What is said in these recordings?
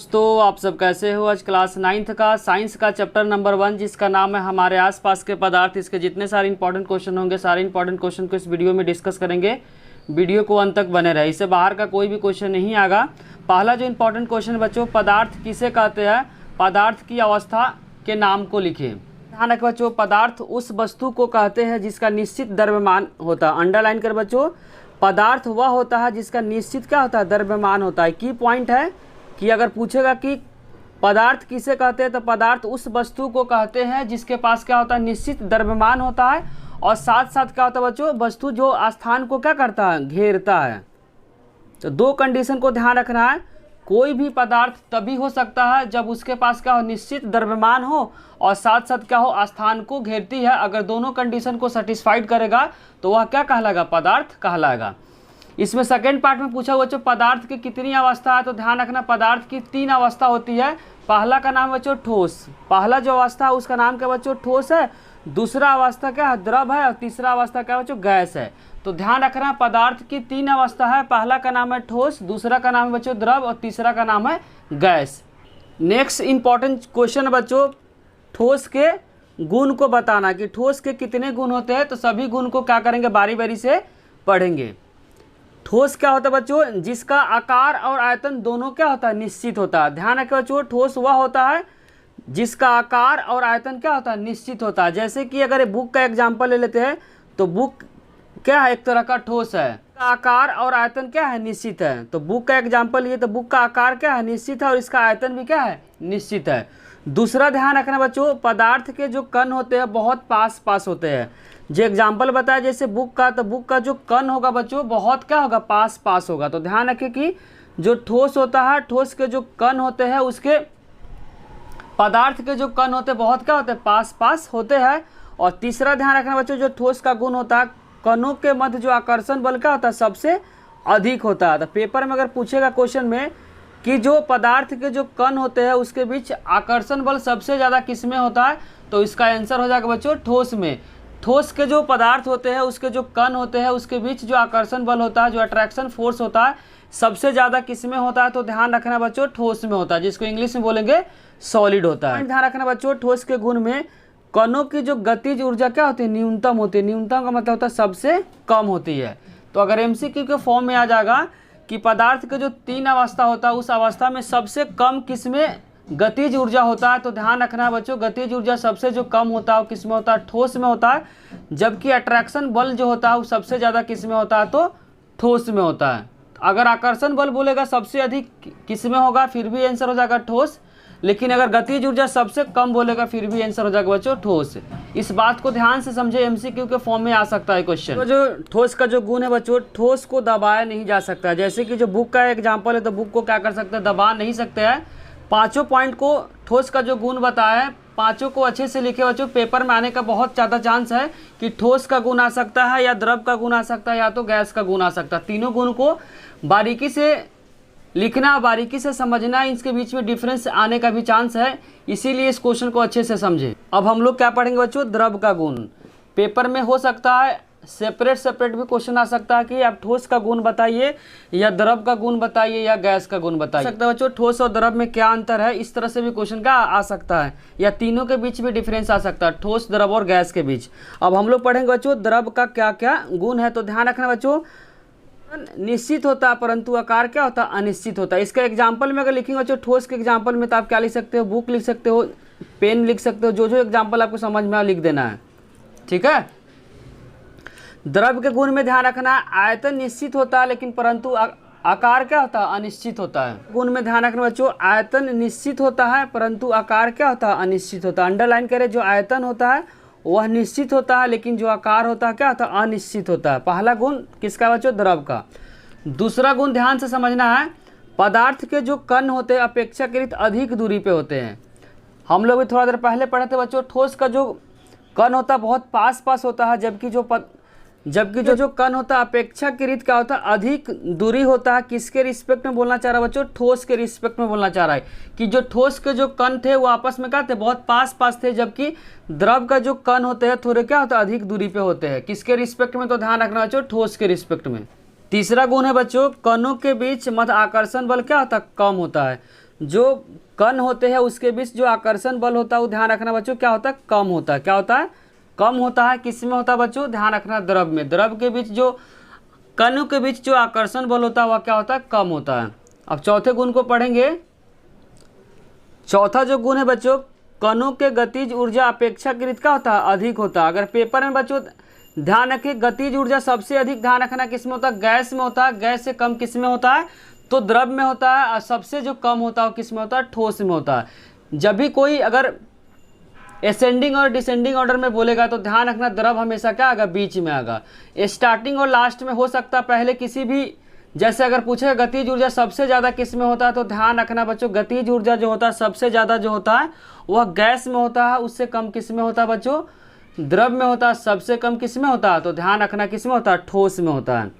दोस्तों आप सब कैसे हो। आज क्लास 9th का साइंस का चैप्टर नंबर 1 जिसका नाम है हमारे आसपास के पदार्थ, इसके जितने सारे इंपॉर्टेंट क्वेश्चन होंगे सारे इंपॉर्टेंट क्वेश्चन को इस वीडियो में डिस्कस करेंगे। वीडियो को अंत तक बने रहे, इससे बाहर का कोई भी क्वेश्चन नहीं आएगा। पहला जो इंपॉर्टेंट क्वेश्चन बच्चों, पदार्थ किसे कहते हैं, पदार्थ की अवस्था के नाम को लिखें। ध्यान रखें बच्चों, पदार्थ उस वस्तु को कहते हैं जिसका निश्चित द्रव्यमान होता है। अंडरलाइन कर बच्चों, पदार्थ वह होता है जिसका निश्चित क्या होता है, द्रव्यमान होता है। की पॉइंट है कि अगर पूछेगा कि पदार्थ किसे कहते हैं तो पदार्थ उस वस्तु को कहते हैं जिसके पास क्या होता है, निश्चित द्रव्यमान होता है। और साथ साथ क्या होता है बच्चों, वस्तु जो स्थान को क्या करता है, घेरता है। तो दो कंडीशन को ध्यान रखना है। कोई भी पदार्थ तभी हो सकता है जब उसके पास क्या हो, निश्चित द्रव्यमान हो और साथ साथ क्या हो, स्थान को घेरती है। अगर दोनों कंडीशन को सेटिस्फाइड करेगा तो वह क्या कहलाएगा, पदार्थ कहलाएगा। इसमें सेकंड पार्ट में पूछा हुआ बच्चों, पदार्थ की कितनी अवस्था है, तो ध्यान रखना पदार्थ की 3 अवस्था होती है। पहला का नाम बच्चों ठोस, पहला जो अवस्था है उसका नाम क्या बच्चों, ठोस है। दूसरा अवस्था क्या है, द्रव है। और तीसरा अवस्था क्या बच्चों, गैस है। तो ध्यान रखना पदार्थ की 3 अवस्था है। पहला का नाम है ठोस, दूसरा का नाम है बच्चों द्रव और तीसरा का नाम है गैस। नेक्स्ट इंपॉर्टेंट क्वेश्चन बच्चों, ठोस के गुण को बताना कि ठोस के कितने गुण होते हैं। तो सभी गुण को क्या करेंगे, बारी बारी से पढ़ेंगे। ठोस क्या होता है बच्चों, जिसका आकार और आयतन दोनों क्या होता है, निश्चित होता है। ध्यान रखें बच्चों, ठोस वह होता है जिसका आकार और आयतन क्या होता है, निश्चित होता है। जैसे कि अगर बुक का एग्जांपल ले लेते हैं तो बुक क्या है, एक तरह का ठोस है। आकार और आयतन क्या है, निश्चित है। तो बुक का एग्जांपल लिए तो बुक का आकार क्या है, निश्चित है और इसका आयतन भी क्या है, निश्चित है। दूसरा ध्यान रखना बच्चों, पदार्थ के जो कण होते हैं बहुत पास पास होते हैं। जो एग्जाम्पल बताया जैसे बुक का, तो बुक का जो कण होगा बच्चों बहुत क्या होगा, पास पास होगा। तो ध्यान रखें कि जो ठोस होता है, ठोस के जो कण होते हैं उसके, पदार्थ के जो कण होते हैं बहुत क्या होते हैं, पास पास होते हैं। और तीसरा ध्यान रखना बच्चों, जो ठोस का गुण होता है, कणों के मध्य जो आकर्षण बल क्या होता है, सबसे अधिक होता है। तो पेपर में अगर पूछेगा क्वेश्चन में कि जो पदार्थ के जो कण होते हैं उसके बीच आकर्षण बल सबसे ज़्यादा किस में होता है, तो इसका आंसर हो जाएगा बच्चों ठोस में। ठोस के जो पदार्थ होते हैं उसके जो कण होते हैं उसके बीच जो आकर्षण बल होता है, जो अट्रैक्शन फोर्स होता है, सबसे ज़्यादा किस में होता है, तो ध्यान रखना बच्चों ठोस में होता है, जिसको इंग्लिश में बोलेंगे सॉलिड होता है। ध्यान रखना बच्चों, ठोस के गुण में कणों की जो गतिज ऊर्जा क्या होती है, न्यूनतम होती है। न्यूनतम का मतलब होता है सबसे कम होती है। तो अगर एमसीक्यू के फॉर्म में आ जाएगा कि पदार्थ के जो 3 अवस्था होता है उस अवस्था में सबसे कम किस में गतिज ऊर्जा होता है, तो ध्यान रखना है बच्चों, गतिज ऊर्जा सबसे जो कम होता है वो किस में होता है, ठोस में होता है। जबकि अट्रैक्शन बल जो होता है वो सबसे ज़्यादा किस में होता है, तो ठोस में होता है। अगर आकर्षण बल बोलेगा सबसे अधिक किस में होगा, फिर भी आंसर हो जाएगा ठोस। लेकिन अगर गतिज ऊर्जा सबसे कम बोलेगा फिर भी आंसर हो जाएगा बच्चों ठोस। इस बात को ध्यान से समझे, एमसीक्यू के फॉर्म में आ सकता है क्वेश्चन। तो जो ठोस का जो गुण है बच्चों, ठोस को दबाया नहीं जा सकता। जैसे कि जो बुक का एग्जांपल है तो बुक को क्या कर सकते हैं, दबा नहीं सकते हैं। 5 पॉइंट को ठोस का जो गुण बताया है, 5 को अच्छे से लिखे बच्चों। पेपर में आने का बहुत ज़्यादा चांस है कि ठोस का गुण आ सकता है या द्रव का गुण आ सकता है या तो गैस का गुण आ सकता है। तीनों गुण को बारीकी से लिखना, बारीकी से समझना, इसके बीच में डिफरेंस आने का भी चांस है, इसीलिए इस क्वेश्चन को अच्छे से समझें। अब हम लोग क्या पढ़ेंगे बच्चों, द्रव का गुण। पेपर में हो सकता है सेपरेट भी क्वेश्चन आ सकता है कि आप ठोस का गुण बताइए या द्रव का गुण बताइए या गैस का गुण बताइए। सकता है बच्चों ठोस और द्रव में क्या अंतर है, इस तरह से भी क्वेश्चन का आ सकता है, या तीनों के बीच में डिफरेंस आ सकता है, ठोस द्रव और गैस के बीच। अब हम लोग पढ़ेंगे बच्चों द्रव का क्या क्या गुण है। तो ध्यान रखना बच्चों, निश्चित होता है परंतु आकार क्या होता है, अनिश्चित होता है। इसका एग्जाम्पल में अगर लिखेंगे बच्चों, ठोस के एग्जाम्पल में तो आप क्या लिख सकते हो, बुक लिख सकते हो, पेन लिख सकते हो, जो एग्जाम्पल आपको समझ में आ लिख देना है, ठीक है। द्रव के गुण में ध्यान रखना, आयतन निश्चित होता है लेकिन परंतु आकार क्या होता है, अनिश्चित होता है। गुण में ध्यान रखना बच्चों, आयतन निश्चित होता है परंतु आकार क्या होता है, अनिश्चित होता है। अंडरलाइन करें, जो आयतन होता है वह निश्चित होता है लेकिन जो आकार होता है क्या होता है, अनिश्चित होता है। पहला गुण किसका बच्चों, द्रव का। दूसरा गुण ध्यान से समझना है, पदार्थ के जो कण होते हैं अपेक्षाकृत अधिक दूरी पे होते हैं। हम लोग भी थोड़ा देर पहले पढ़े थे बच्चों, ठोस का जो कण होता है बहुत पास पास होता है, जबकि जो कण होता है अपेक्षाकृत क्या होता है, अधिक दूरी होता है। किसके रिस्पेक्ट में बोलना चाह रहा है बच्चों, ठोस के रिस्पेक्ट में बोलना चाह रहा है कि जो ठोस के जो कण थे वो आपस में क्या थे, बहुत पास पास थे, जबकि द्रव का जो कण होते हैं थोड़े क्या होता है, अधिक दूरी पे होते हैं। किसके रिस्पेक्ट में, तो ध्यान रखना बच्चों ठोस के रिस्पेक्ट में। तीसरा गुण है बच्चों, कणों के बीच मध्य आकर्षण बल क्या होता है, कम होता है। जो कण होते हैं उसके बीच जो आकर्षण बल होता है वो ध्यान रखना बच्चों क्या होता है, कम होता है। क्या होता है, कम होता है। किस में होता है बच्चों, ध्यान रखना द्रव में। द्रव के बीच जो कणों के बीच जो आकर्षण बल होता है वह क्या होता है, कम होता है। अब चौथे गुण को पढ़ेंगे। चौथा जो गुण है बच्चों, कणों के गतिज ऊर्जा अपेक्षाकृत क्या होता है, अधिक होता है। अगर पेपर में बच्चों ध्यान रखें, गतिज ऊर्जा सबसे अधिक ध्यान रखना किस में होता है, गैस में होता है। गैस से कम किस में होता है, तो द्रव में होता है। और सबसे जो कम होता है किस में होता है, ठोस में होता है। जब भी कोई अगर असेंडिंग और डिसेंडिंग ऑर्डर में बोलेगा तो ध्यान रखना द्रव हमेशा क्या आएगा, बीच में आएगा। स्टार्टिंग और लास्ट में हो सकता है पहले किसी भी, जैसे अगर पूछेगा गतिज ऊर्जा सबसे ज़्यादा किस में होता है, तो ध्यान रखना बच्चों गतिज ऊर्जा जो होता है सबसे ज़्यादा जो होता है वह गैस में होता है। उससे कम किस में होता है बच्चों, द्रव में होता है। सबसे कम किस में होता है, तो ध्यान रखना किस में होता है, ठोस में होता है।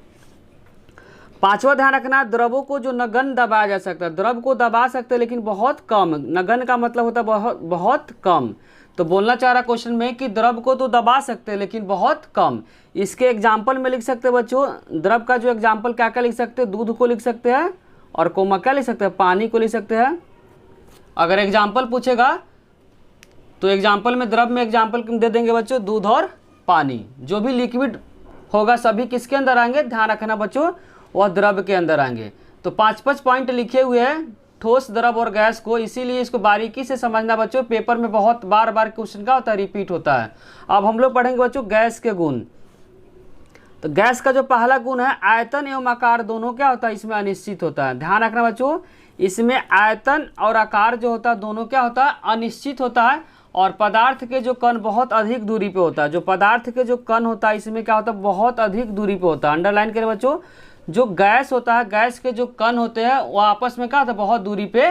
पांचवा ध्यान रखना, द्रवों को जो नगन दबाया जा सकता है। द्रव को दबा सकते हैं लेकिन बहुत कम। नगन का मतलब होता है बहुत बहुत कम। तो बोलना चाह रहा क्वेश्चन में कि द्रव को तो दबा सकते हैं लेकिन बहुत कम। इसके एग्जाम्पल में लिख सकते हैं बच्चों, द्रव का जो एग्जाम्पल क्या क्या लिख सकते हैं, दूध को लिख सकते हैं और कोमा क्या लिख सकते हैं, पानी को लिख सकते हैं। अगर एग्जाम्पल पूछेगा तो एग्जाम्पल में द्रव में एग्जाम्पल दे देंगे बच्चों, दूध और पानी। जो भी लिक्विड होगा सभी किसके अंदर आएंगे, ध्यान रखना बच्चों, वह द्रव के अंदर आएंगे। तो 5-5 पॉइंट लिखे हुए हैं ठोस, द्रव और गैस को, इसीलिए इसको बारीकी से समझना बच्चों। पेपर में बहुत बार बार क्वेश्चन का होता है, रिपीट होता है। अब हम लोग पढ़ेंगे बच्चों गैस के गुण। तो गैस का जो पहला गुण है, आयतन एवं आकार दोनों क्या होता है, इसमें अनिश्चित होता है। ध्यान रखना बच्चों, इसमें आयतन और आकार जो होता है दोनों क्या होता है, अनिश्चित होता है। और पदार्थ के जो कण बहुत अधिक दूरी पे होता है। जो पदार्थ के जो कण होता है इसमें क्या होता है, बहुत अधिक दूरी पे होता है। अंडरलाइन करें बच्चों, जो गैस होता है, गैस के जो कण होते हैं वो आपस में क्या होता है, बहुत दूरी पे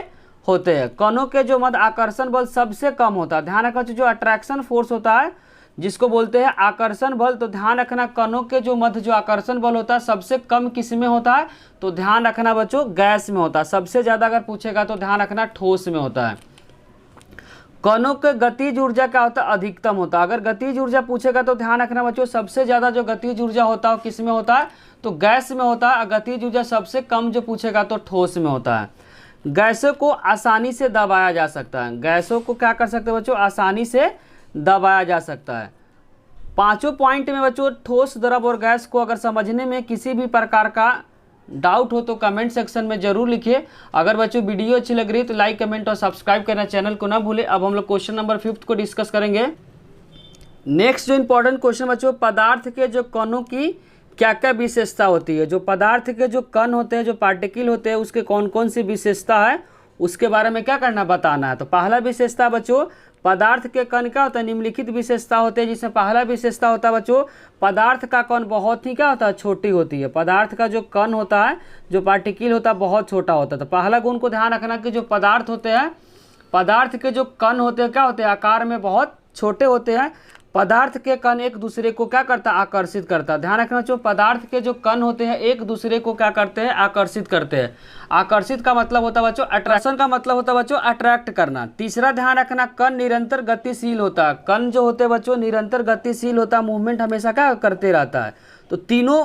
होते हैं। कणों के जो मध्य आकर्षण बल सबसे कम होता है। ध्यान रखना, जो अट्रैक्शन फोर्स होता है जिसको बोलते हैं आकर्षण बल, तो ध्यान रखना कणों के जो मध्य जो आकर्षण बल होता है सबसे कम किस में होता है, तो ध्यान रखना बच्चों गैस में होता है। सबसे ज़्यादा अगर पूछेगा तो ध्यान रखना ठोस में होता है। कणों के गतिज ऊर्जा क्या होता है, अधिकतम होता है। अगर गतिज ऊर्जा पूछेगा तो ध्यान रखना बच्चों, सबसे ज़्यादा जो गतिज ऊर्जा होता है किस में होता है, तो गैस में होता है। गतिज ऊर्जा सबसे कम जो पूछेगा तो ठोस में होता है। गैसों को आसानी से दबाया जा सकता है। गैसों को क्या कर सकते हैं बच्चों, आसानी से दबाया जा सकता है। पांचों पॉइंट में बच्चों ठोस, द्रव और गैस को अगर समझने में किसी भी प्रकार का डाउट हो तो कमेंट सेक्शन में जरूर लिखिए। अगर बच्चों वीडियो अच्छी लग रही है तो लाइक, कमेंट और सब्सक्राइब करना चैनल को ना भूले। अब हम लोग क्वेश्चन नंबर 5 को डिस्कस करेंगे। नेक्स्ट जो इंपॉर्टेंट क्वेश्चन बच्चों, पदार्थ के जो कणों की क्या क्या विशेषता होती है। जो पदार्थ के जो कण होते हैं, जो पार्टिकल होते हैं, उसके कौन कौन सी विशेषता है उसके बारे में क्या करना, बताना है। तो पहला विशेषता बच्चों, पदार्थ के कण क्या होता है, निम्नलिखित विशेषता होते हैं। जिसमें पहला विशेषता होता है बच्चों, पदार्थ का कण बहुत ही क्या होता है, छोटी होती है। पदार्थ का जो कण होता है, जो पार्टिकल होता है, बहुत छोटा होता है। तो पहला गुण को ध्यान रखना कि जो पदार्थ होते हैं, पदार्थ के जो कण होते हैं क्या होते हैं, आकार में बहुत छोटे होते हैं। पदार्थ के कण एक दूसरे को क्या करता है, आकर्षित करता है। ध्यान रखना चाहिए, पदार्थ के जो कण होते हैं एक दूसरे को क्या करते हैं, आकर्षित करते हैं। आकर्षित का मतलब होता है बच्चों अट्रैक्शन, का मतलब होता है बच्चों अट्रैक्ट करना। तीसरा ध्यान रखना, कण निरंतर गतिशील होता है। कण जो होते हैं बच्चों निरंतर गतिशील होता है, मूवमेंट हमेशा क्या करते रहता है। तो तीनों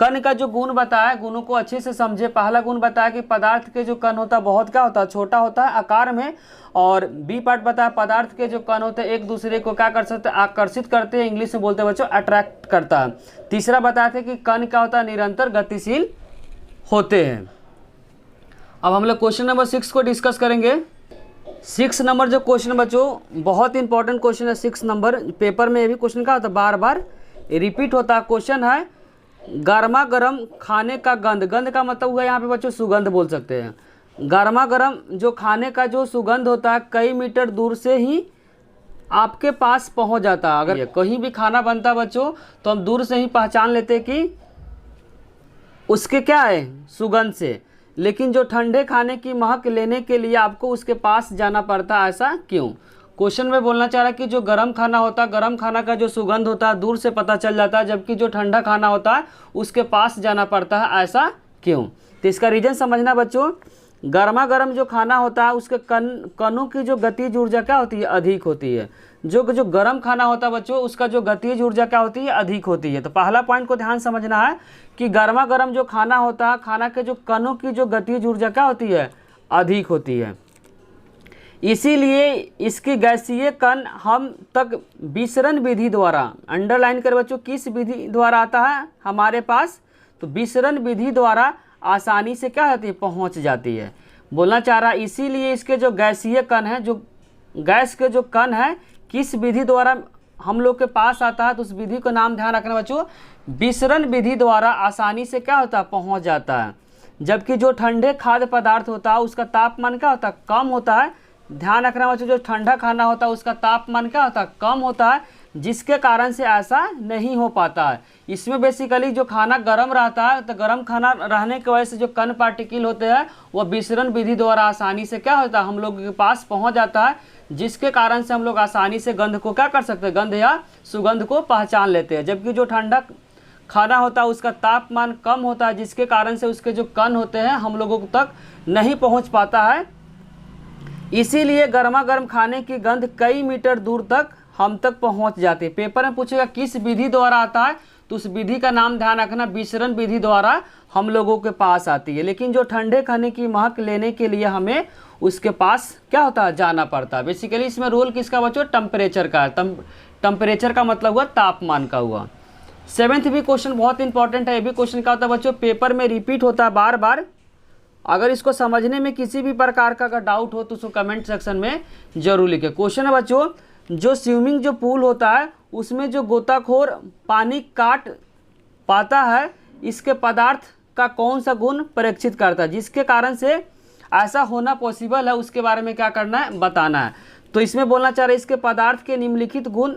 कण का जो गुण बताया, गुणों को अच्छे से समझे। पहला गुण बताया कि पदार्थ के जो कण होता है बहुत क्या होता है, छोटा होता है आकार में। और बी पार्ट बताया, पदार्थ के जो कण होते हैं एक दूसरे को क्या कर सकते हैं, आकर्षित करते हैं। इंग्लिश में बोलते हैं बच्चों अट्रैक्ट करता है। तीसरा बताया था कि कण क्या होता है, निरंतर गतिशील होते हैं। अब हम लोग क्वेश्चन नंबर 6 को डिस्कस करेंगे। 6 नंबर जो क्वेश्चन बच्चों बहुत इंपॉर्टेंट क्वेश्चन है। 6 नंबर पेपर में ये भी क्वेश्चन क्या होता है, बार बार रिपीट होता है। क्वेश्चन है, गर्मा गर्म खाने का गंध। गंध का मतलब हुआ यहाँ पे बच्चों सुगंध बोल सकते हैं। गर्मा गर्म जो खाने का जो सुगंध होता है कई मीटर दूर से ही आपके पास पहुंच जाता है। अगर कहीं भी खाना बनता है बच्चों तो हम दूर से ही पहचान लेते हैं कि उसके क्या है, सुगंध से। लेकिन जो ठंडे खाने की महक लेने के लिए आपको उसके पास जाना पड़ता है, ऐसा क्यों। क्वेश्चन में बोलना चाह रहा है कि जो गर्म खाना होता है, गर्म खाना का जो सुगंध होता है दूर से पता चल जाता है, जबकि जो ठंडा खाना होता है उसके पास जाना पड़ता है, ऐसा क्यों। तो इसका रीजन समझना बच्चों, गर्मा गर्म जो खाना होता है उसके कणों की जो गतिज ऊर्जा क्या होती है, अधिक होती है। जो गर्म खाना होता है बच्चों उसका जो गतिज ऊर्जा क्या होती है, अधिक होती है। तो पहला पॉइंट को ध्यान समझना है कि गर्मा गर्म जो खाना होता है, खाना के जो कणों की जो गतिज ऊर्जा क्या होती है, अधिक होती है। इसीलिए इसकी गैसीय कण हम तक विसरण विधि द्वारा, अंडरलाइन कर बच्चों, किस विधि द्वारा आता है हमारे पास, तो विसरण विधि द्वारा आसानी से क्या होती है, पहुंच जाती है। बोलना चाह रहा है इसीलिए इसके जो गैसीय कण है, जो गैस के जो कण है, किस विधि द्वारा हम लोग के पास आता है, तो उस विधि का नाम ध्यान रखना बच्चों, विसरण विधि द्वारा आसानी से क्या होता है, पहुंच जाता है। जबकि जो ठंडे खाद्य पदार्थ होता है उसका तापमान क्या होता है, कम होता है। ध्यान रखना बच्चों, जो ठंडा खाना होता है उसका तापमान क्या होता है, कम होता है, जिसके कारण से ऐसा नहीं हो पाता है। इसमें बेसिकली जो खाना गर्म रहता है, तो गर्म खाना रहने की वजह से जो कण पार्टिकल होते हैं वो विसरण विधि द्वारा आसानी से क्या होता है, हम लोग के पास पहुंच जाता है, जिसके कारण से हम लोग आसानी से गंध को क्या कर सकते हैं, गंध या सुगंध को पहचान लेते हैं। जबकि जो ठंडा खाना होता है उसका तापमान कम होता है, जिसके कारण से उसके जो कण होते हैं हम लोगों तक नहीं पहुंच पाता है। इसीलिए गर्मा गर्म खाने की गंध कई मीटर दूर तक हम तक पहुंच जाती है। पेपर में पूछेगा किस विधि द्वारा आता है, तो उस विधि का नाम ध्यान रखना, विसरण विधि द्वारा हम लोगों के पास आती है। लेकिन जो ठंडे खाने की महक लेने के लिए हमें उसके पास क्या होता है, जाना पड़ता है। बेसिकली इसमें रोल किसका बच्चों, टेम्परेचर का। टेम्परेचर का मतलब हुआ तापमान का हुआ। 7th भी क्वेश्चन बहुत इंपॉर्टेंट है। ये भी क्वेश्चन क्या होता है बच्चों, पेपर में रिपीट होता है बार बार। अगर इसको समझने में किसी भी प्रकार का अगर डाउट हो तो उसको कमेंट सेक्शन में जरूर लिखें। क्वेश्चन है बच्चों, जो स्विमिंग जो पूल होता है उसमें जो गोताखोर पानी काट पाता है, इसके पदार्थ का कौन सा गुण परीक्षित करता है, जिसके कारण से ऐसा होना पॉसिबल है, उसके बारे में क्या करना है, बताना है। तो इसमें बोलना चाह रहे हैं इसके पदार्थ के निम्नलिखित गुण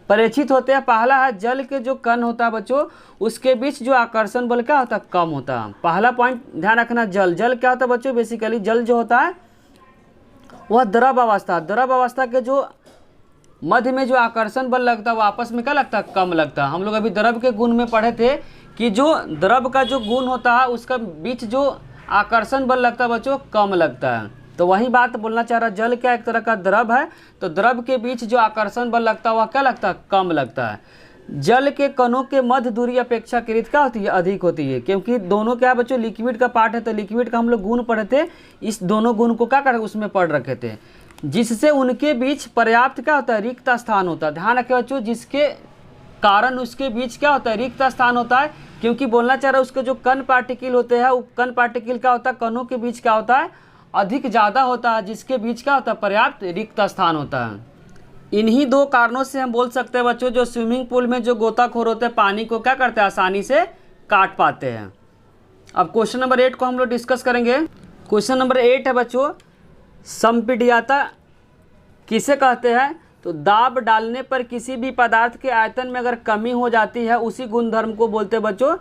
परीक्षित होते हैं। पहला है जल के जो कण होता है बच्चों उसके बीच जो आकर्षण बल क्या होता है, कम होता है। पहला पॉइंट ध्यान रखना, जल क्या होता है बच्चों, बेसिकली जल जो होता है वह द्रव अवस्था, द्रव अवस्था के जो मध्य में जो आकर्षण बल लगता है वो आपस में क्या लगता है, कम लगता है। हम लोग अभी द्रव के गुण में पढ़े थे कि जो द्रव का जो गुण होता है उसका बीच जो आकर्षण बल लगता है बच्चों कम लगता है। तो वही बात बोलना चाह रहा, जल क्या एक तरह का द्रव है, तो द्रव के बीच जो आकर्षण बल लगता है वह क्या लगता है, कम लगता है। जल के कणों के मध्य दूरी अपेक्षाकृत क्या होती है, अधिक होती है, क्योंकि दोनों क्या बच्चों लिक्विड का पार्ट है, तो लिक्विड का हम लोग गुण पढ़े थे, इस दोनों गुण को क्या कर उसमें पढ़ रखे थे, जिससे उनके बीच पर्याप्त क्या होता है, रिक्त स्थान होता है। ध्यान रखें बच्चों, जिसके कारण उसके बीच क्या होता है, रिक्त स्थान होता है, क्योंकि बोलना चाह रहा है उसके जो कण पार्टिकल होते हैं वो कण पार्टिकल क्या होता है, कणों के बीच क्या होता है, अधिक ज़्यादा होता है, जिसके बीच क्या होता है, पर्याप्त रिक्त स्थान होता है। इन्हीं दो कारणों से हम बोल सकते हैं बच्चों, जो स्विमिंग पूल में जो गोताखोर होते हैं पानी को क्या करते हैं, आसानी से काट पाते हैं। अब क्वेश्चन नंबर 8 को हम लोग डिस्कस करेंगे। क्वेश्चन नंबर 8 है बच्चों, संपीड्यता किसे कहते हैं, तो दाब डालने पर किसी भी पदार्थ के आयतन में अगर कमी हो जाती है उसी गुणधर्म को बोलते हैं बच्चों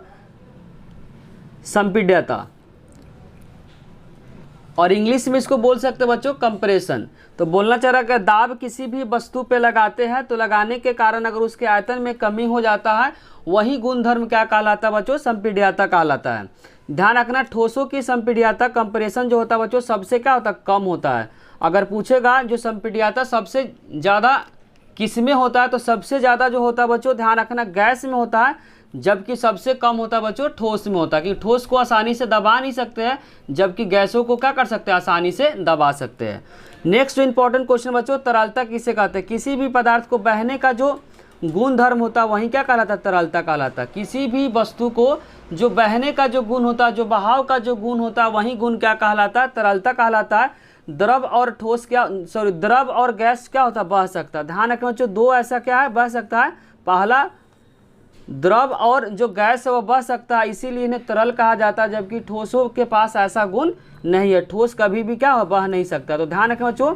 संपीड्यता, और इंग्लिश में इसको बोल सकते हैं बच्चों कंप्रेशन। तो बोलना चाह रहा है कि दाब किसी भी वस्तु पे लगाते हैं तो लगाने के कारण अगर उसके आयतन में कमी हो जाता है वही गुणधर्म क्या कहलाता है बच्चों, संपीड्यता कहलाता है। ध्यान रखना, ठोसों की संपीड्यता कंप्रेशन जो होता है बच्चों सबसे क्या होता है, कम होता है। अगर पूछेगा जो संपीड्यता सबसे ज़्यादा किस में होता है, तो सबसे ज़्यादा जो होता है बच्चों ध्यान रखना गैस में होता है, जबकि सबसे कम होता है बच्चों ठोस में होता है, क्योंकि ठोस को आसानी से दबा नहीं सकते हैं, जबकि गैसों को क्या कर सकते हैं, आसानी से दबा सकते हैं। नेक्स्ट इंपॉर्टेंट क्वेश्चन बच्चों, तरलता किसे कहते हैं, किसी भी पदार्थ को बहने का जो गुण धर्म होता है वही क्या कहलाता है, तरलता कहलाता है। किसी भी वस्तु को जो बहने का जो गुण होता है, जो बहाव का जो गुण होता है वही गुण क्या कहलाता है, तरलता कहलाता है। द्रव और ठोस क्या, सॉरी द्रव और गैस क्या होता है, बह सकता है। ध्यान रखना बच्चों, दो ऐसा क्या है, बह सकता है। पहला द्रव और जो गैस है वो बह सकता है, इसीलिए इन्हें तरल कहा जाता है, जबकि ठोसों के पास ऐसा गुण नहीं है, ठोस कभी भी क्या हो, बह नहीं सकता। तो ध्यान रखें बच्चों,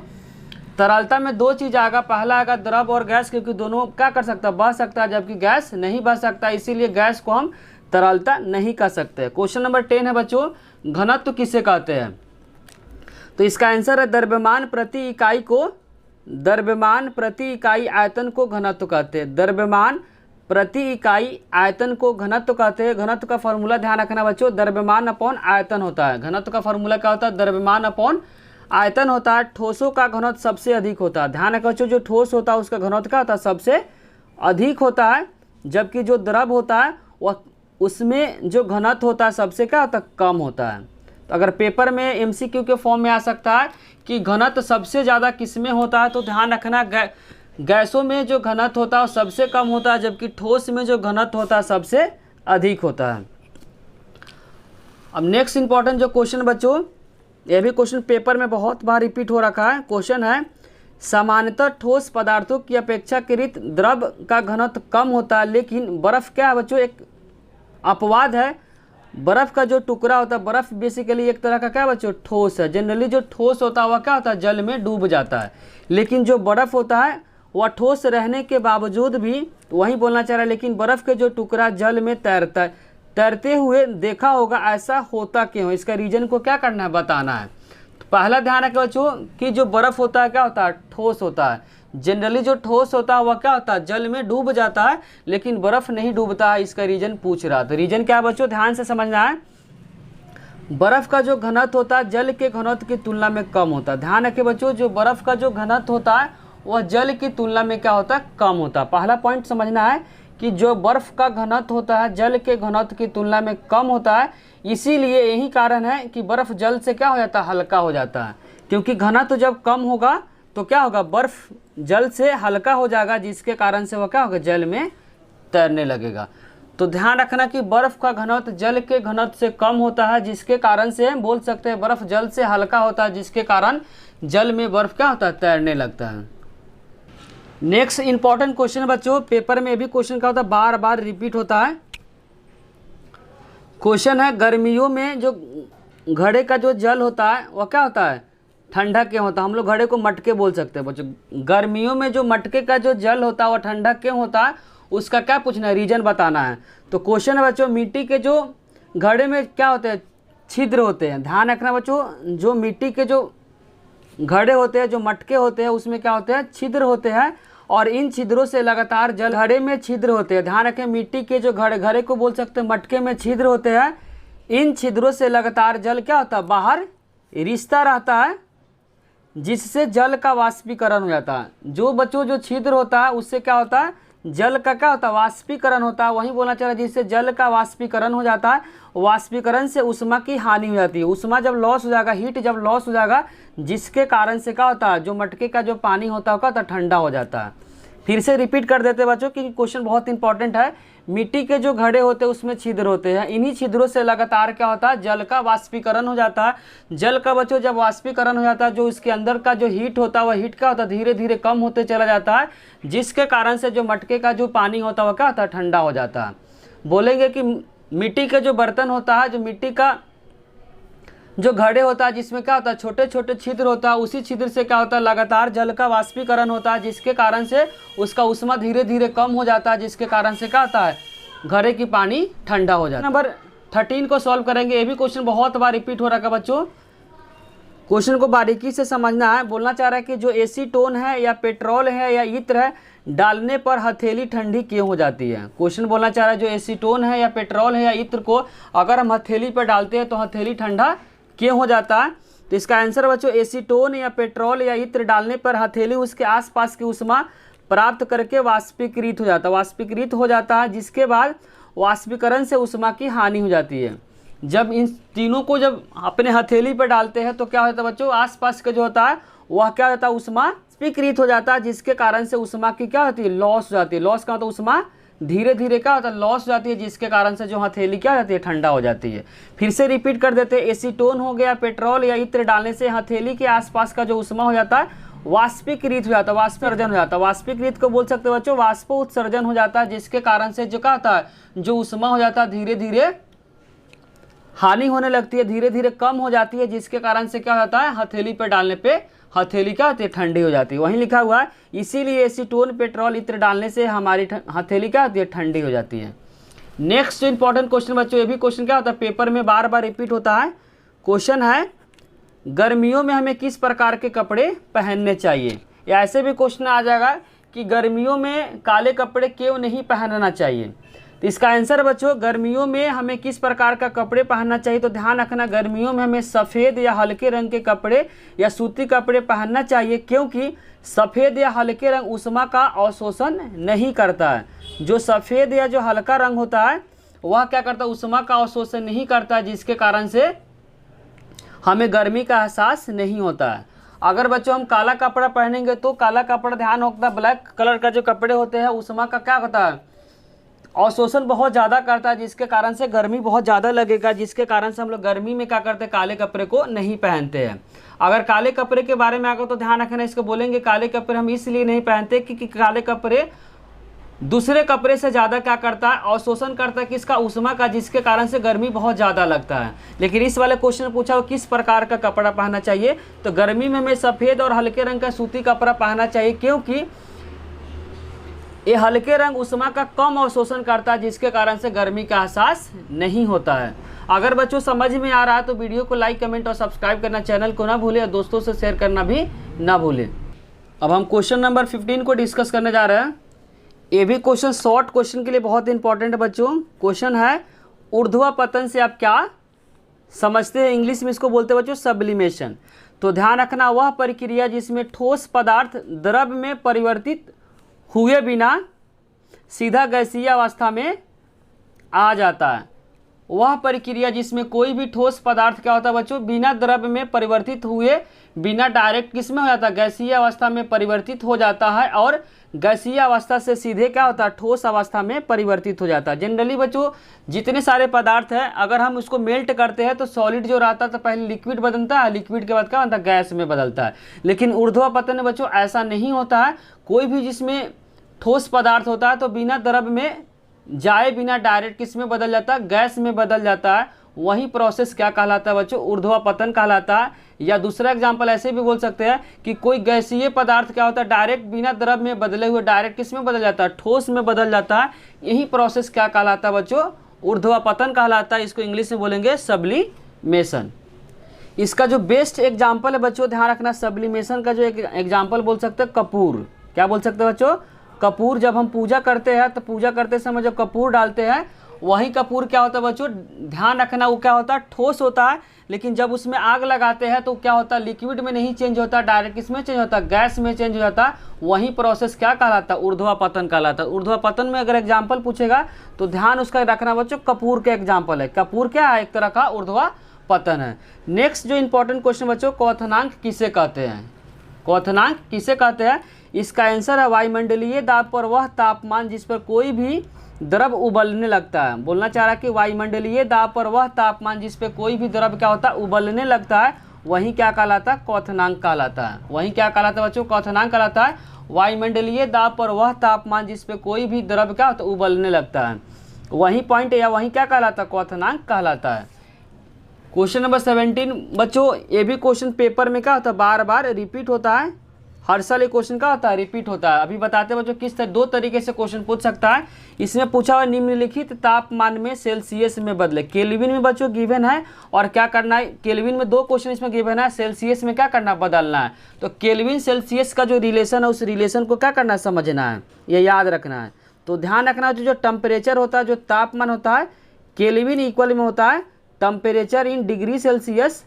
तरलता में दो चीज़ आएगा, पहला आएगा द्रव और गैस, क्योंकि दोनों क्या कर सकता है, बह सकता है, जबकि गैस नहीं बह सकता, इसीलिए गैस को हम तरलता नहीं कह सकते। क्वेश्चन नंबर 10 है बच्चों, घनत्व किसे कहते हैं, तो इसका आंसर है द्रव्यमान प्रति इकाई को, द्रव्यमान प्रति इकाई आयतन को घनत्व कहते हैं। द्रव्यमान प्रति इकाई आयतन को घनत्व कहते हैं। घनत्व का फॉर्मूला ध्यान रखना बच्चों, द्रव्यमान अपॉन आयतन होता है। घनत्व का फॉर्मूला क्या होता है, द्रव्यमान अपॉन आयतन होता है। ठोसों का घनत्व सबसे अधिक होता है। ध्यान रखना बच्चों, जो ठोस होता है उसका घनत्व क्या होता है, सबसे अधिक होता है, जबकि जो द्रव होता है वह उसमें जो घनत्व होता है सबसे क्या होता है, कम होता है। तो अगर पेपर में एमसीक्यू के फॉर्म में आ सकता है कि घनत्व सबसे ज़्यादा किस में होता है, तो ध्यान रखना गैसों में जो घनत्व होता है वो सबसे कम होता है, जबकि ठोस में जो घनत्व होता है सबसे अधिक होता है। अब नेक्स्ट इंपॉर्टेंट जो क्वेश्चन बच्चों, यह भी क्वेश्चन पेपर में बहुत बार रिपीट हो रखा है। क्वेश्चन है सामान्यतः ठोस पदार्थों की अपेक्षाकृत द्रव का घनत्व कम होता है, लेकिन बर्फ़ क्या है बच्चों, एक अपवाद है। बर्फ़ का जो टुकड़ा होता है, बर्फ़ बेसिकली एक तरह का क्या बच्चों, ठोस है। जनरली जो ठोस होता है वह क्या होता है, जल में डूब जाता है, लेकिन जो बर्फ़ होता है वह ठोस रहने के बावजूद भी, वही बोलना चाह रहा है, लेकिन बर्फ़ के जो टुकड़ा जल में तैरते हुए देखा होगा, ऐसा होता क्यों, इसका रीजन को क्या करना है, बताना है। तो पहला ध्यान रखें बच्चों कि जो बर्फ़ होता है क्या होता है, ठोस होता है। जनरली जो ठोस होता है वह क्या होता है, जल में डूब जाता है, लेकिन बर्फ़ नहीं डूबता है। इसका रीजन पूछ रहा, तो रीजन क्या है बच्चों, ध्यान से समझना है। बर्फ़ का जो घनत्व होता है जल के घनत्व की तुलना में कम होता है। ध्यान रखें बच्चों, जो बर्फ़ का जो घनत्व होता है वह जल की तुलना में क्या होता है, कम होता है। पहला पॉइंट समझना है कि जो बर्फ़ का घनत्व होता है जल के घनत्व की तुलना में कम होता है, इसीलिए यही कारण है कि बर्फ़ जल से क्या हो जाता है, हल्का हो जाता है। क्योंकि घनत्व जब कम होगा तो क्या होगा, बर्फ़ जल से हल्का हो जाएगा, जिसके कारण से वह क्या होगा, जल में तैरने लगेगा। तो ध्यान रखना कि बर्फ़ का घनत्व जल के घनत्व से कम होता है, जिसके कारण से हम बोल सकते हैं बर्फ़ जल से हल्का होता है, जिसके कारण जल में बर्फ़ क्या होता है, तैरने लगता है। नेक्स्ट इंपॉर्टेंट क्वेश्चन बच्चों, पेपर में भी क्वेश्चन क्या होता है, बार बार रिपीट होता है। क्वेश्चन है गर्मियों में जो घड़े का जो जल होता है वह क्या होता है, ठंडा क्यों होता है। हम लोग घड़े को मटके बोल सकते हैं बच्चों। गर्मियों में जो मटके का जो जल होता है वह ठंडा क्यों होता है, उसका क्या पूछना है, रीजन बताना है। तो क्वेश्चन है बच्चों, मिट्टी के जो घड़े में क्या होते हैं, छिद्र होते हैं। ध्यान रखना बच्चों, जो मिट्टी के जो घड़े होते हैं, जो मटके होते हैं, उसमें क्या होते हैं, छिद्र होते हैं, और इन छिद्रों से लगातार जल, घड़े में छिद्र होते हैं। ध्यान रखें, मिट्टी के जो घड़े को बोल सकते हैं मटके में छिद्र होते हैं, इन छिद्रों से लगातार जल क्या होता है, बाहर रिश्ता रहता है, जिससे जल का वाष्पीकरण हो जाता है। जो बच्चों जो छिद्र होता है उससे क्या होता है, जल का क्या होता है, वाष्पीकरण होता है। वही बोलना चाह रहा है, जिससे जल का वाष्पीकरण हो जाता है। वाष्पीकरण से उष्मा की हानि हो जाती है। उष्मा जब लॉस हो जाएगा, हीट जब लॉस हो जाएगा, जिसके कारण से क्या होता है, जो मटके का जो पानी होता है क्या ठंडा हो जाता है। फिर से रिपीट कर देते बच्चों कि क्वेश्चन बहुत इंपॉर्टेंट है। मिट्टी के जो घड़े होते हैं उसमें छिद्र होते हैं, इन्हीं छिद्रों से लगातार क्या होता है, जल का वाष्पीकरण हो जाता है। जल का बच्चों जब वाष्पीकरण हो जाता है, जो इसके अंदर का जो हीट होता है वह हीट क्या होता है, धीरे धीरे कम होते चला जाता है, जिसके कारण से जो मटके का जो पानी होता है वह क्या होता है, ठंडा हो जाता है। बोलेंगे कि मिट्टी का जो बर्तन होता है, जो मिट्टी का जो घड़े होता है, जिसमें क्या होता है, छोटे छोटे छिद्र होता है, उसी छिद्र से क्या होता है, लगातार जल का वाष्पीकरण होता है, जिसके कारण से उसका उष्मा धीरे धीरे कम हो जाता है, जिसके कारण से क्या होता है, घड़े की पानी ठंडा हो जाता है। नंबर 13 को सॉल्व करेंगे। ये भी क्वेश्चन बहुत बार रिपीट हो रहा है बच्चों। क्वेश्चन को बारीकी से समझना है। बोलना चाह रहा है कि जो एसीटोन है या पेट्रोल है या इत्र है, डालने पर हथेली ठंडी क्यों हो जाती है। क्वेश्चन बोलना चाह रहा है जो एसीटोन है या पेट्रोल है या इत्र को अगर हम हथेली पर डालते हैं तो हथेली ठंडा क्यों हो जाता है। तो इसका आंसर बच्चों, एसीटोन या पेट्रोल या इत्र डालने पर हथेली उसके आसपास की उष्मा प्राप्त करके वाष्पीकृत हो जाता है। वाष्पीकृत हो जाता है, जिसके बाद वाष्पीकरण से उष्मा की हानि हो जाती है। जब इन तीनों को जब अपने हथेली पर डालते हैं तो क्या होता है बच्चों, आसपास का जो होता है वह क्या होता है, उष्मा स्वीकृत हो जाता है, जिसके कारण से उष्मा की क्या होती है, लॉस हो जाती है। लॉस का मतलब उष्मा धीरे धीरे क्या होता है, लॉस हो जाती है, जिसके कारण से जो हथेली क्या हो जाती है, ठंडा हो जाती है। फिर से रिपीट कर देते हैं। एसीटोन हो गया, पेट्रोल या इत्र डालने से हथेली के आसपास का जो उष्मा हो जाता है वाष्पीकृत हो जाता है, वाष्पोत्सर्जन हो जाता है। वाष्पीकृत को बोल सकते हैं बच्चों, वाष्पोत्सर्जन हो जाता है, जिसके कारण से जो क्या होता है, जो उष्मा हो जाता है धीरे धीरे हानि होने लगती है, धीरे धीरे कम हो जाती है, जिसके कारण से क्या होता है, हथेली पे डालने पे हथेली क्या होती है, ठंडी हो जाती है। वहीं लिखा हुआ है, इसीलिए एसीटोन पेट्रोल इत्र डालने से हमारी हथेली क्या होती है, ठंडी हो जाती है। नेक्स्ट जो इंपॉर्टेंट क्वेश्चन बच्चों, ये भी क्वेश्चन क्या होता है, पेपर में बार बार रिपीट होता है। क्वेश्चन है गर्मियों में हमें किस प्रकार के कपड़े पहनने चाहिए। या ऐसे भी क्वेश्चन आ जाएगा कि गर्मियों में काले कपड़े क्यों नहीं पहनना चाहिए। तो इसका आंसर बच्चों, गर्मियों में हमें किस प्रकार का कपड़े पहनना चाहिए, तो ध्यान रखना गर्मियों में हमें सफ़ेद या हल्के रंग के कपड़े या सूती कपड़े पहनना चाहिए, क्योंकि सफ़ेद या हल्के रंग उष्मा का अवशोषण नहीं करता है। जो सफ़ेद या जो हल्का रंग होता है वह क्या करता है, उष्मा का अवशोषण नहीं करता है, जिसके कारण से हमें गर्मी का एहसास नहीं होता है। अगर बच्चों हम काला कपड़ा पहनेंगे तो काला कपड़ा, ध्यान होता है ब्लैक कलर का जो कपड़े होते हैं उष्मा का क्या होता है, अवशोषण बहुत ज़्यादा करता है, जिसके कारण से गर्मी बहुत ज़्यादा लगेगा, जिसके कारण से हम लोग गर्मी में क्या करते हैं, काले कपड़े को नहीं पहनते हैं। अगर काले कपड़े के बारे में आकर तो ध्यान रखना, इसको बोलेंगे काले कपड़े हम इसलिए नहीं पहनते क्योंकि काले कपड़े दूसरे कपड़े से ज़्यादा क्या करता है, अवशोषण करता है किसका, उष्मा का, जिसके कारण से गर्मी बहुत ज़्यादा लगता है। लेकिन इस वाले क्वेश्चन में पूछा किस प्रकार का कपड़ा पहनना चाहिए, तो गर्मी में हमें सफ़ेद और हल्के रंग का सूती कपड़ा पहनना चाहिए, क्योंकि ये हल्के रंग उष्मा का कम अवशोषण करता है, जिसके कारण से गर्मी का एहसास नहीं होता है। अगर बच्चों समझ में आ रहा है तो वीडियो को लाइक, कमेंट और सब्सक्राइब करना चैनल को ना भूलें और दोस्तों से शेयर करना भी ना भूलें। अब हम क्वेश्चन नंबर 15 को डिस्कस करने जा रहे हैं। ये भी क्वेश्चन शॉर्ट क्वेश्चन के लिए बहुत इंपॉर्टेंट है बच्चों। क्वेश्चन है ऊर्ध्वापतन से आप क्या समझते हैं, इंग्लिश में इसको बोलते हैं बच्चों सब्लिमेशन। तो ध्यान रखना, वह प्रक्रिया जिसमें ठोस पदार्थ द्रव में परिवर्तित हुए बिना सीधा गैसीय अवस्था में आ जाता है। वह प्रक्रिया जिसमें कोई भी ठोस पदार्थ क्या होता है बच्चों, बिना द्रव में परिवर्तित हुए बिना डायरेक्ट किस में हो जाता है, गैसीय अवस्था में परिवर्तित हो जाता है, और गैसीय अवस्था से सीधे क्या होता है, ठोस अवस्था में परिवर्तित हो जाता है। जनरली बच्चों जितने सारे पदार्थ हैं अगर हम उसको मेल्ट करते हैं तो सॉलिड जो रहता है तो पहले लिक्विड बदलता है, लिक्विड के बाद क्या बनता है, गैस में बदलता है। लेकिन ऊर्ध्वापतन में बच्चों ऐसा नहीं होता है। कोई भी जिसमें ठोस पदार्थ होता है तो बिना द्रव में जाए बिना डायरेक्ट किस में बदल जाता है, गैस में बदल जाता है। वही प्रोसेस क्या कहलाता है बच्चों, ऊर्ध्वापतन कहलाता है। या दूसरा एग्जांपल ऐसे भी बोल सकते हैं कि कोई गैसीय पदार्थ क्या होता है, डायरेक्ट बिना द्रव में बदले हुए डायरेक्ट किस में बदल जाता है, ठोस में बदल जाता है। यही प्रोसेस क्या कहलाता है बच्चों, ऊर्ध्वापतन कहलाता है। इसको इंग्लिश में बोलेंगे सब्लिमेशन। इसका जो बेस्ट एग्जाम्पल है बच्चों, ध्यान रखना, सब्लिमेशन का जो एक एग्जाम्पल बोल सकते हैं कपूर। क्या बोल सकते हैं बच्चों, कपूर। जब हम पूजा करते हैं तो पूजा करते समय जब कपूर डालते हैं वही कपूर क्या होता है बच्चों, ध्यान रखना, वो क्या होता है, ठोस होता है। लेकिन जब उसमें आग लगाते हैं तो क्या होता है, लिक्विड में नहीं चेंज होता, डायरेक्ट किसमें चेंज होता है, गैस में चेंज हो जाता है। वही प्रोसेस क्या कहलाता है, ऊर्ध्वापतन कहलाता है। ऊर्ध्वापतन में अगर एग्जाम्पल पूछेगा तो ध्यान उसका रखना बच्चों, कपूर के एग्जाम्पल है। कपूर क्या है, एक तरह का ऊर्ध्वापतन है। नेक्स्ट जो इंपॉर्टेंट क्वेश्चन बच्चों, क्वथनांक किसे कहते हैं, क्वथनांक किसे कहते हैं। इसका आंसर है वायुमंडलीय दाब पर वह तापमान जिस पर कोई भी द्रव उबलने लगता है। बोलना चाह रहा है कि वायुमंडलीय दाब पर वह तापमान जिस पर कोई भी द्रव क्या होता है, उबलने लगता है, वही क्या कहलाता है, क्वथनांक कहलाता है। वही क्या कहलाता है बच्चों, क्वथनांक कहलाता है। वायुमंडलीय दाब पर वह तापमान जिस पर कोई भी द्रव क्या होता है, उबलने लगता है, वही पॉइंट या वही क्या कहलाता है, क्वथनांक कहलाता है। क्वेश्चन नंबर 17 बच्चों, ये भी क्वेश्चन पेपर में क्या होता है, बार बार रिपीट होता है। हर साल ये क्वेश्चन का होता है, रिपीट होता है। अभी बताते हैं बच्चों किस तरह, दो तरीके से क्वेश्चन पूछ सकता है। इसमें पूछा हुआ निम्नलिखित तापमान में सेल्सियस में बदले। केल्विन में बच्चों गिवन है और क्या करना है, केल्विन में दो क्वेश्चन इसमें गिवन है, सेल्सियस में क्या करना, बदलना है। तो केल्विन सेल्सियस का जो रिलेशन है उस रिलेशन को क्या करना है, समझना है, ये याद रखना है। तो ध्यान रखना, जो टेम्परेचर होता है, जो तापमान होता है, केल्विन इक्वल में होता है temperature in degree Celsius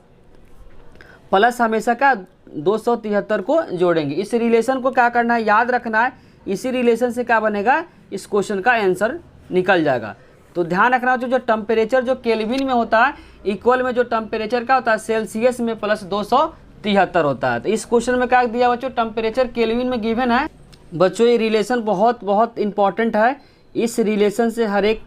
plus हमेशा क्या 273 को जोड़ेंगे। इस रिलेशन को क्या करना है, याद रखना है। इसी रिलेशन से क्या बनेगा, इस क्वेश्चन का आंसर निकल जाएगा। तो ध्यान रखना, जो टेम्परेचर जो केल्विन में होता है इक्वल में जो टेम्परेचर क्या होता है, सेल्सियस में प्लस 273 होता है। तो इस क्वेश्चन में क्या दिया बच्चों, टेम्परेचर केल्विन में गिवन है। बच्चों ये रिलेशन बहुत बहुत इंपॉर्टेंट है। इस रिलेशन से हर एक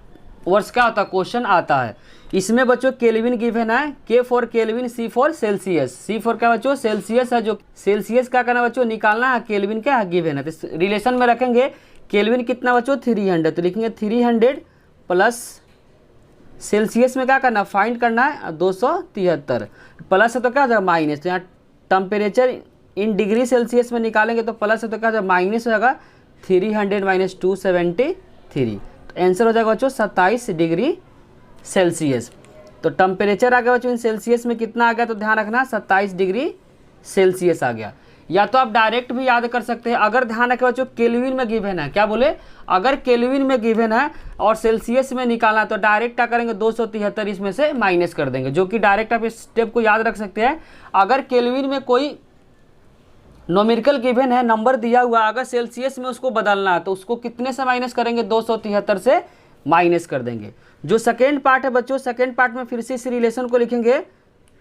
वर्ष क्या होता है, क्वेश्चन आता है। इसमें बच्चों केल्विन गिवन है, K for Kelvin, C for Celsius. C for क्या बच्चों, सेल्सियस है, जो सेल्सियस क्या करना बच्चों, निकालना है, केल्विन क्या है, गिवन है। तो रिलेशन में रखेंगे केल्विन कितना बच्चों, 300, तो लिखेंगे 300 प्लस सेल्सियस में क्या करना, फाइंड करना है 273, प्लस है तो क्या हो जाएगा माइनस। तो यहाँ टेम्परेचर इन डिग्री सेल्सियस में निकालेंगे तो प्लस है तो क्या हो जाएगा माइनस हो जाएगा, 300 माइनस 273। तो आंसर हो जाएगा बच्चों 27 डिग्री सेल्सियस। तो टेम्परेचर आ गया बच्चों इन सेल्सियस में कितना आ गया, तो ध्यान रखना 27 डिग्री सेल्सियस आ गया। या तो आप डायरेक्ट भी याद कर सकते हैं, अगर ध्यान रखें बच्चों केल्विन में गिवन है, क्या बोले, अगर केल्विन में गिवन है और सेल्सियस में निकालना तो डायरेक्ट क्या करेंगे, 273 इसमें से माइनस कर देंगे, जो कि डायरेक्ट आप इस स्टेप को याद रख सकते हैं। अगर केल्विन में कोई नोमेरिकल गिवन है, नंबर दिया हुआ, अगर सेल्सियस में उसको बदलना है तो उसको कितने से माइनस करेंगे, 273 से माइनस कर देंगे। जो सेकेंड पार्ट है बच्चों, सेकेंड पार्ट में फिर से इस रिलेशन को लिखेंगे,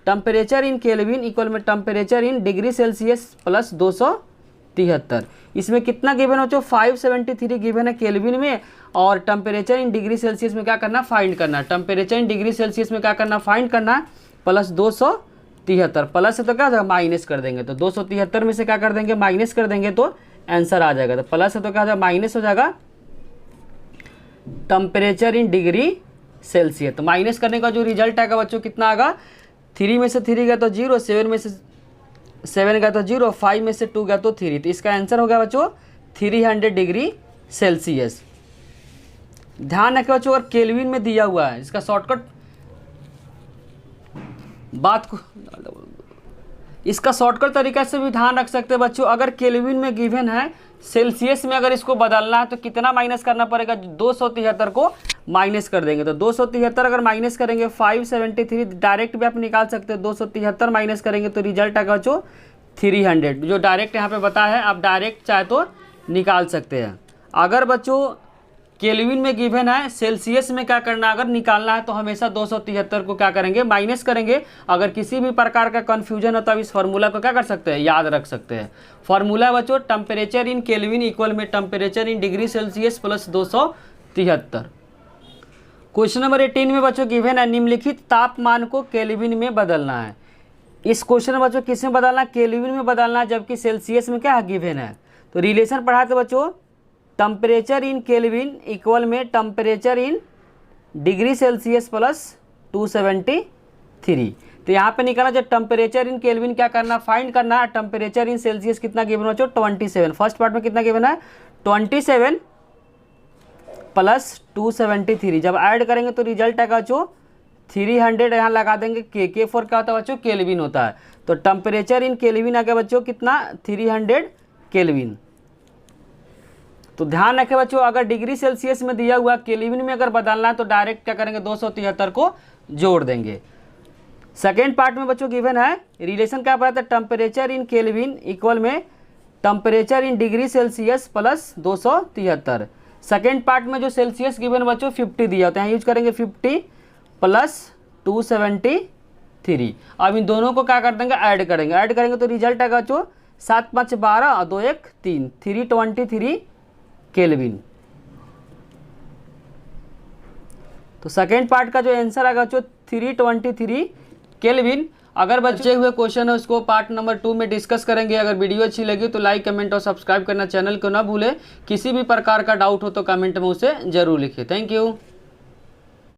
टेम्परेचर इन केल्विन इक्वल में temperature in degree Celsius plus 273। इसमें कितना गिवन हो, जो 573 गिवन है केल्विन में, और टेम्परेचर इन डिग्री सेल्सियस में क्या करना, फाइंड करना। टेम्परेचर इन डिग्री सेल्सियस में क्या करना, फाइंड करना, प्लस 273। प्लस है तो क्या होगा, माइनस कर देंगे, तो 273 में से क्या कर देंगे, माइनस कर देंगे तो आंसर आ जाएगा। तो प्लस है तो क्या हो जाएगा, माइनस हो जाएगा टेम्परेचर इन डिग्री सेल्सियस। तो माइनस करने का जो रिजल्ट आएगा बच्चों कितना आएगा, 3 में से 3 गया तो 0, 7 में से 7 गया तो 0, 5 में से 2 गया तो 3। तो इसका आंसर हो गया बच्चों 300 डिग्री सेल्सियस। ध्यान रखें बच्चों, अगर केल्विन में दिया हुआ है, इसका शॉर्टकट बात को, इसका शॉर्टकट तरीका से भी ध्यान रख सकते हैं बच्चों। अगर केल्विन में गिवन है, सेल्सियस में अगर इसको बदलना है तो कितना माइनस करना पड़ेगा, 273 को माइनस कर देंगे। तो 273 अगर माइनस करेंगे 573, डायरेक्ट भी आप निकाल सकते हैं। 273 माइनस करेंगे तो रिजल्ट आएगा बच्चों 300, जो डायरेक्ट यहाँ पे बताया है, आप डायरेक्ट चाहे तो निकाल सकते हैं। अगर बच्चों केल्विन में गिवन है, सेल्सियस में क्या करना, अगर निकालना है तो हमेशा 273 को क्या करेंगे, माइनस करेंगे। अगर किसी भी प्रकार का कन्फ्यूजन हो तो आप इस फार्मूला को क्या कर सकते हैं, याद रख सकते हैं। फार्मूला बच्चों टेम्परेचर इन केल्विन इक्वल में temperature in degree Celsius plus 273। Question number 18 में बच्चों गिवन है, निम्नलिखित तापमान को केल्विन में बदलना है। इस क्वेश्चन में बच्चों किस में बदलना, केल्विन में बदलना है, जबकि सेल्सियस में क्या गिवन है। तो रिलेशन पढ़ा थे बच्चों, टेम्परेचर इन केल्विन इक्वल में temperature in degree Celsius plus 273। तो यहाँ पे निकाला, जब टेम्परेचर इन केल्विन क्या करना, फाइंड करना है। टेम्परेचर इन सेल्सियस कितना गिवन हो, 27। फर्स्ट पार्ट में कितना गिवन है, 27 प्लस 273। जब ऐड करेंगे तो रिजल्ट आएगा बच्चों 300। यहाँ लगा देंगे के फॉर क्या होता है बच्चों, केल्विन होता है। तो टेम्परेचर इन केल्विन आ गया बच्चों कितना, 300 केल्विन। तो ध्यान रखें बच्चों, अगर डिग्री सेल्सियस में दिया हुआ, केल्विन में अगर बदलना है तो डायरेक्ट क्या करेंगे, 273 को जोड़ देंगे। सेकेंड पार्ट में बच्चों गिवन है, रिलेशन क्या पड़ा था, टेम्परेचर इन केल्विन इक्वल में temperature in degree Celsius plus 273। Second part में जो सेल्सियस गिवन बच्चों 50 दिया होता है, यहाँ यूज करेंगे 50 प्लस 273। अब इन दोनों को क्या कर देंगे, ऐड करेंगे तो रिजल्ट आएगा बच्चों 7 5 12 और 2 1 3, 323 केल्विन। तो सेकेंड पार्ट का जो आंसर आएगा बच्चों 323 केल्विन। अगर बचे हुए क्वेश्चन है उसको पार्ट नंबर 2 में डिस्कस करेंगे। अगर वीडियो अच्छी लगी तो लाइक कमेंट और सब्सक्राइब करना चैनल को ना भूलें। किसी भी प्रकार का डाउट हो तो कमेंट में उसे जरूर लिखिए। Thank you.